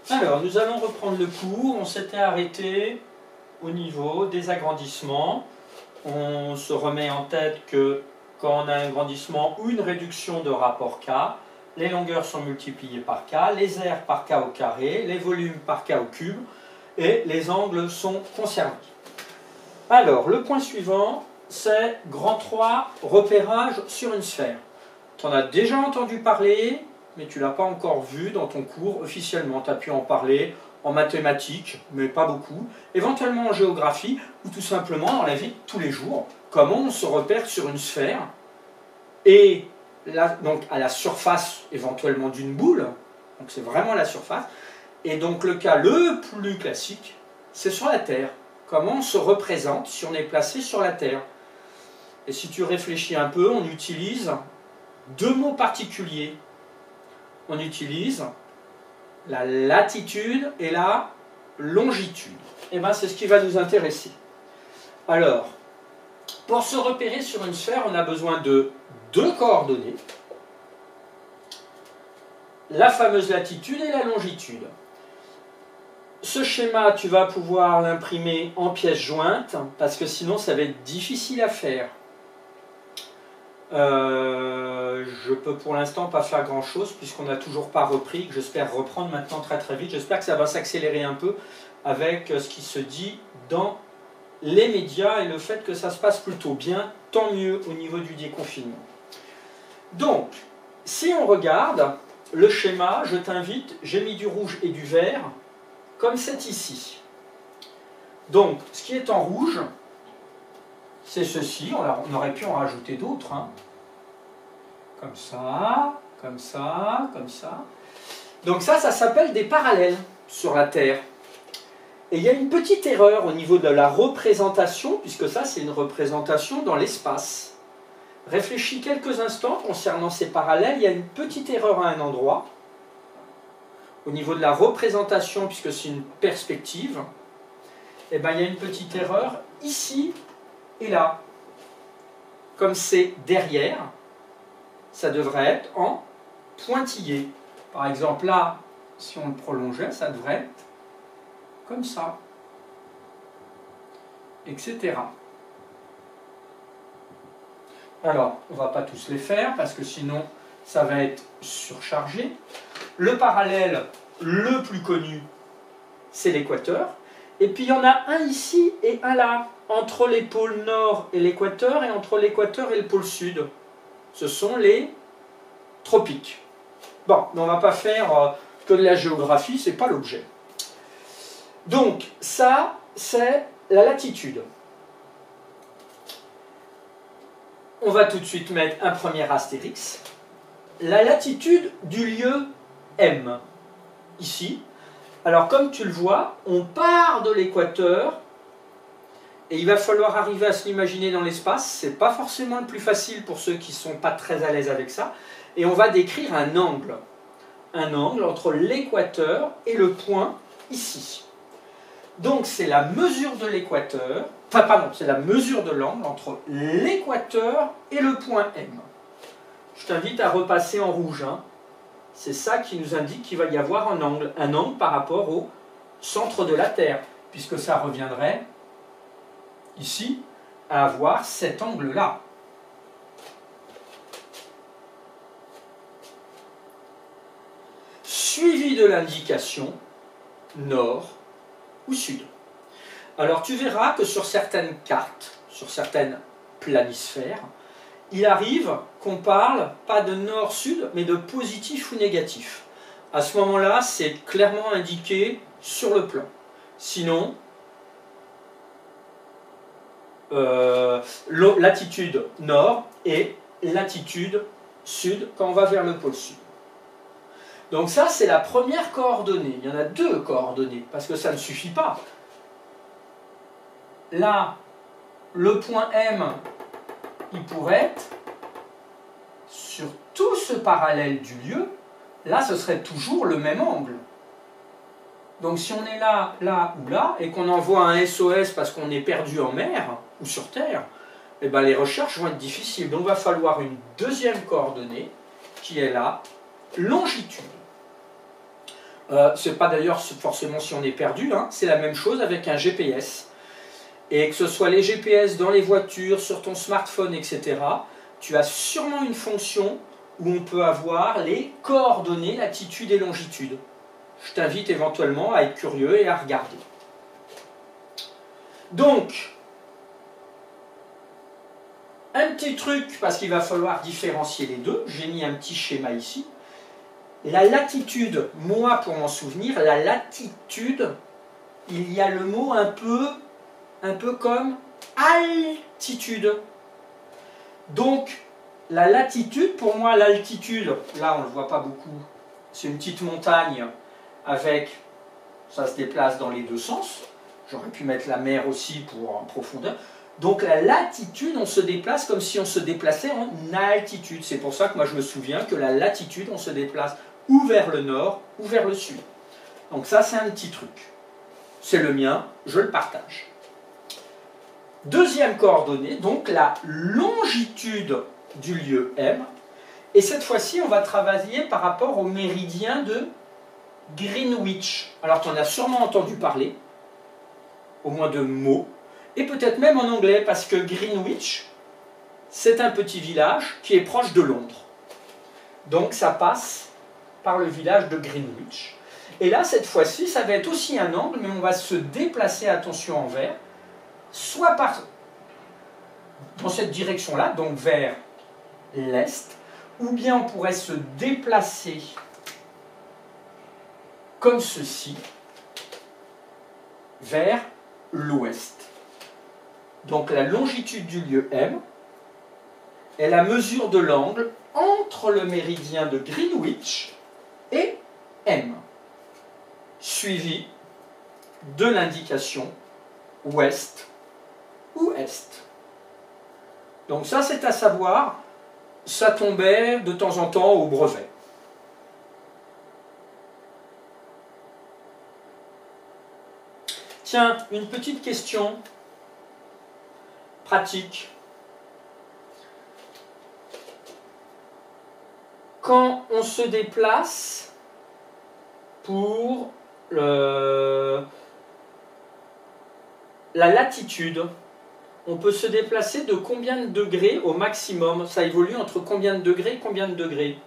Alors, nous allons reprendre le cours. On s'était arrêté au niveau des agrandissements. On se remet en tête que quand on a un agrandissement ou une réduction de rapport K, les longueurs sont multipliées par K, les aires par K au carré, les volumes par K au cube, et les angles sont conservés. Alors, le point suivant, c'est grand 3, repérage sur une sphère. Tu en as déjà entendu parler, mais tu ne l'as pas encore vu dans ton cours officiellement. Tu as pu en parler en mathématiques, mais pas beaucoup, éventuellement en géographie, ou tout simplement dans la vie de tous les jours. Comment on se repère sur une sphère, et là, donc à la surface éventuellement d'une boule, donc c'est vraiment la surface, et donc le cas le plus classique, c'est sur la Terre. Comment on se représente si on est placé sur la Terre. Et si tu réfléchis un peu, on utilise deux mots particuliers. On utilise la latitude et la longitude. Et bien c'est ce qui va nous intéresser. Alors, pour se repérer sur une sphère, on a besoin de deux coordonnées. La fameuse latitude et la longitude. Ce schéma, tu vas pouvoir l'imprimer en pièces jointes, parce que sinon ça va être difficile à faire. Je peux pour l'instant pas faire grand chose puisqu'on n'a toujours pas repris, que j'espère reprendre maintenant très très vite. J'espère que ça va s'accélérer un peu avec ce qui se dit dans les médias et le fait que ça se passe plutôt bien, tant mieux au niveau du déconfinement. Donc, si on regarde le schéma, je t'invite, j'ai mis du rouge et du vert, comme c'est ici. Donc, ce qui est en rouge, c'est ceci, on aurait pu en rajouter d'autres, hein. Comme ça, comme ça, comme ça. Donc ça s'appelle des parallèles sur la Terre. Et il y a une petite erreur au niveau de la représentation, puisque ça c'est une représentation dans l'espace. Réfléchis quelques instants concernant ces parallèles, il y a une petite erreur à un endroit. Au niveau de la représentation, puisque c'est une perspective, eh ben, il y a une petite erreur ici et là. Comme c'est derrière, ça devrait être en pointillé. Par exemple, là, si on le prolongeait, ça devrait être comme ça, etc. Alors, on ne va pas tous les faire, parce que sinon, ça va être surchargé. Le parallèle le plus connu, c'est l'équateur. Et puis, il y en a un ici et un là, entre les pôles nord et l'équateur, et entre l'équateur et le pôle sud. Ce sont les tropiques. Bon, on ne va pas faire que de la géographie, ce n'est pas l'objet. Donc, ça, c'est la latitude. On va tout de suite mettre un premier astérix. La latitude du lieu M, ici. Alors, comme tu le vois, on part de l'équateur, et il va falloir arriver à se l'imaginer dans l'espace. Ce n'est pas forcément le plus facile pour ceux qui ne sont pas très à l'aise avec ça. Et on va décrire un angle. Un angle entre l'équateur et le point ici. Donc c'est la mesure de l'équateur, enfin pardon, c'est la mesure de l'angle entre l'équateur et le point M. Je t'invite à repasser en rouge, hein. C'est ça qui nous indique qu'il va y avoir un angle par rapport au centre de la Terre, puisque ça reviendrait ici à avoir cet angle-là. Suivi de l'indication nord ou sud. Alors tu verras que sur certaines cartes, sur certaines planisphères, il arrive qu'on parle pas de nord-sud, mais de positif ou négatif. À ce moment-là, c'est clairement indiqué sur le plan. Sinon, latitude nord et latitude sud quand on va vers le pôle sud. Donc ça, c'est la première coordonnée. Il y en a deux coordonnées, parce que ça ne suffit pas. Là, le point M, il pourrait être sur tout ce parallèle du lieu. Là, ce serait toujours le même angle. Donc si on est là, là ou là, et qu'on envoie un SOS parce qu'on est perdu en mer ou sur Terre, eh ben, les recherches vont être difficiles. Donc il va falloir une deuxième coordonnée, qui est la longitude. C'est pas d'ailleurs forcément si on est perdu, hein, c'est la même chose avec un GPS. Et que ce soit les GPS dans les voitures, sur ton smartphone, etc., tu as sûrement une fonction où on peut avoir les coordonnées, latitude et longitude. Je t'invite éventuellement à être curieux et à regarder. Donc, un petit truc, parce qu'il va falloir différencier les deux, j'ai mis un petit schéma ici. La latitude, moi pour m'en souvenir, la latitude, il y a le mot un peu comme altitude. Donc, la latitude, pour moi, l'altitude, là on ne le voit pas beaucoup, c'est une petite montagne avec, ça se déplace dans les deux sens. J'aurais pu mettre la mer aussi pour en profondeur. Donc la latitude, on se déplace comme si on se déplaçait en altitude. C'est pour ça que moi je me souviens que la latitude, on se déplace ou vers le nord ou vers le sud. Donc ça, c'est un petit truc. C'est le mien, je le partage. Deuxième coordonnée, donc la longitude du lieu M. Et cette fois-ci, on va travailler par rapport au méridien de Greenwich. Alors tu en as sûrement entendu parler, au moins de mots, et peut-être même en anglais, parce que Greenwich, c'est un petit village qui est proche de Londres. Donc ça passe par le village de Greenwich. Et là, cette fois-ci, ça va être aussi un angle, mais on va se déplacer, attention, en vert, soit dans cette direction-là, donc vers l'est, ou bien on pourrait se déplacer comme ceci, vers l'ouest. Donc la longitude du lieu M est la mesure de l'angle entre le méridien de Greenwich et M, suivi de l'indication ouest ou est. Donc ça, c'est à savoir, ça tombait de temps en temps au brevet. Tiens, une petite question pratique. Quand on se déplace pour la latitude, on peut se déplacer de combien de degrés au maximum? Ça évolue entre combien de degrés et combien de degrés?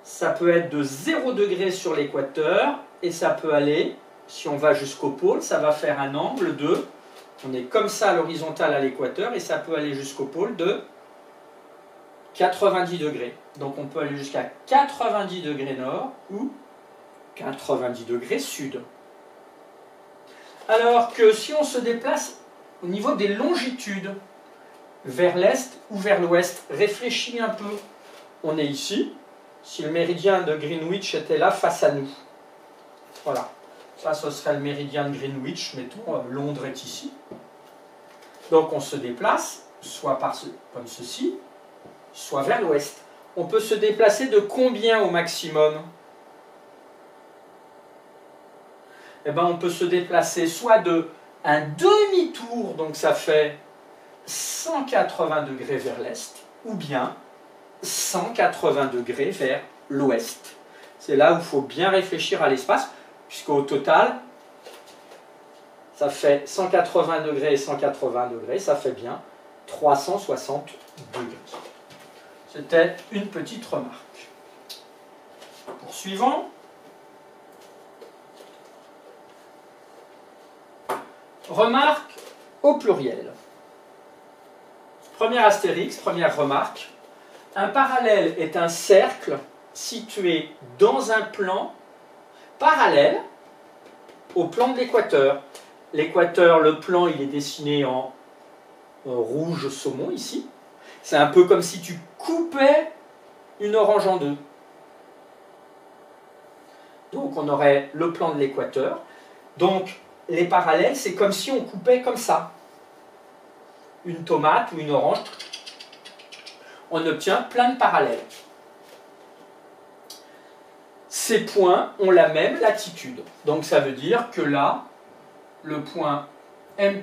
Ça peut être de 0 degré sur l'équateur et ça peut aller, si on va jusqu'au pôle, ça va faire un angle de, on est comme ça à l'horizontale à l'équateur et ça peut aller jusqu'au pôle de 90 degrés. Donc on peut aller jusqu'à 90 degrés nord ou 90 degrés sud. Alors que si on se déplace au niveau des longitudes, vers l'est ou vers l'ouest, réfléchis un peu. On est ici, si le méridien de Greenwich était là face à nous. Voilà, ça ce serait le méridien de Greenwich, mettons, Londres est ici. Donc on se déplace, soit comme ceci, soit vers l'ouest. On peut se déplacer de combien au maximum? Eh bien, on peut se déplacer soit de un demi-tour, donc ça fait 180 degrés vers l'est, ou bien 180 degrés vers l'ouest. C'est là où il faut bien réfléchir à l'espace, puisqu'au total, ça fait 180 degrés et 180 degrés, ça fait bien 360 degrés. C'était une petite remarque. Poursuivons. Remarque au pluriel. Premier astérix, première remarque. Un parallèle est un cercle situé dans un plan parallèle au plan de l'équateur. L'équateur, le plan, il est dessiné en rouge saumon ici. C'est un peu comme si tu coupais une orange en deux. Donc on aurait le plan de l'équateur. Donc les parallèles, c'est comme si on coupait comme ça. Une tomate ou une orange. On obtient plein de parallèles. Ces points ont la même latitude. Donc ça veut dire que là, le point M'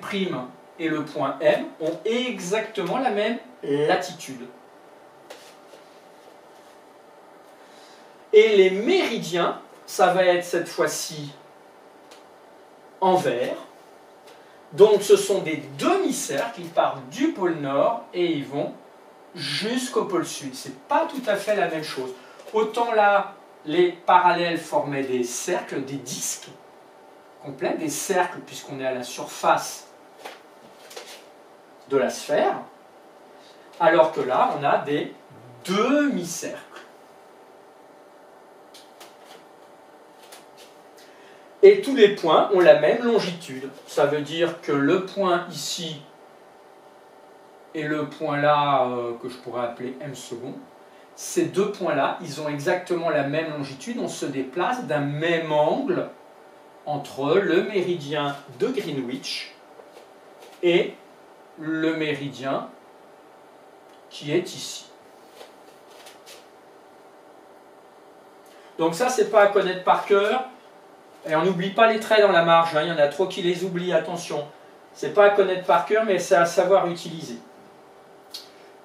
et le point M ont exactement la même latitude. Et les méridiens, ça va être cette fois-ci en vert. Donc ce sont des demi-cercles, ils partent du pôle nord et ils vont jusqu'au pôle sud. Ce n'est pas tout à fait la même chose. Autant là, les parallèles formaient des cercles, des disques complets, des cercles puisqu'on est à la surface de la sphère, alors que là, on a des demi-cercles. Et tous les points ont la même longitude. Ça veut dire que le point ici et le point là, que je pourrais appeler m secondes, ces deux points-là, ils ont exactement la même longitude. On se déplace d'un même angle entre le méridien de Greenwich et le méridien qui est ici. Donc ça, c'est pas à connaître par cœur. Et on n'oublie pas les traits dans la marge, hein. Il y en a trop qui les oublient, attention. C'est pas à connaître par cœur, mais c'est à savoir utiliser.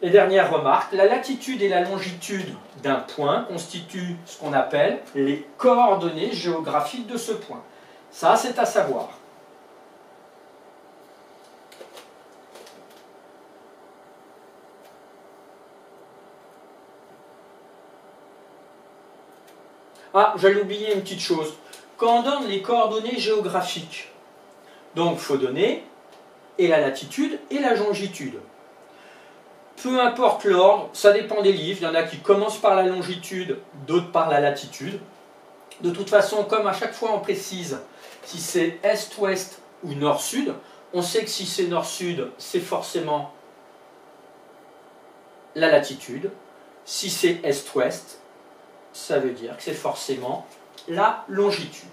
Et dernière remarque, la latitude et la longitude d'un point constituent ce qu'on appelle les coordonnées géographiques de ce point. Ça, c'est à savoir. Ah, j'allais oublier une petite chose. Quand on donne les coordonnées géographiques, donc il faut donner et la latitude et la longitude. Peu importe l'ordre, ça dépend des livres. Il y en a qui commencent par la longitude, d'autres par la latitude. De toute façon, comme à chaque fois on précise si c'est est-ouest ou nord-sud, on sait que si c'est nord-sud, c'est forcément la latitude. Si c'est est-ouest, ça veut dire que c'est forcément la longitude.